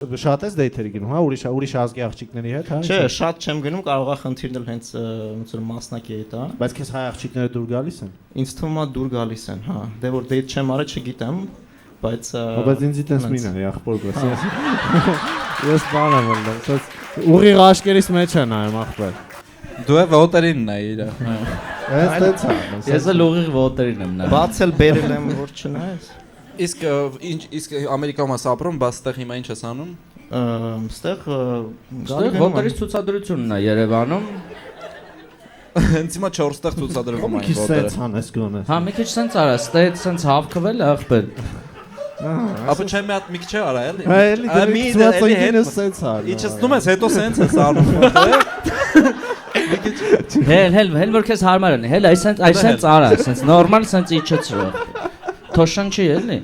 Շատ ես դեյթերի գնում, հա, ուրիշ ազգի աղջիկների հետ, հա։ Չէ, շատ չեմ գնում, կարող է խնդիրն էլ հենց ոնց որ մասնակի հետ, հա։ Բայց քեզ հայ աղջիկները դուր գալիս են։ Ինձ թվում է դուր գալիս են, հա։ Դե որ դեյթ չեմ արել, չգիտեմ, բայց բայց ինձ դիտես մինա, ախպոր գոս։ Ես բան եմ անում, ասած ուղիղ աշկերից մեջ է նայում ախպեր։ Դու է վոտերինն է իր։ Ես դից եմ։ Ես էլ ուղիղ վոտերին եմ նայում։ բացել բերել եմ, որ չնայես։ Իսկ Ամերիկայում ես ապրում, բայց ստեղ հիմա ինչ ես անում։ Ստեղ Վոտերի ցուցադրությունն է Երևանում։ Հենց հիմա 4 տեղ ցուցադրվում Մի այն քիչ վոտերը։ սենց անես գոնես։ Հա, մի քիչ սենց արա, ստեյտ սենց հավքվել ախպեր։ Ապա չեմ մի հատ մի քիչ արա էլի։ Հա, էլի դու սենց արի։ Իջեցնում ես, հետո սենց ես անում։ Հել որ քեզ հարմար է, հել այսենց արա, սենց նորմալ սենց իջեցրու։ Թոշան չի էլի։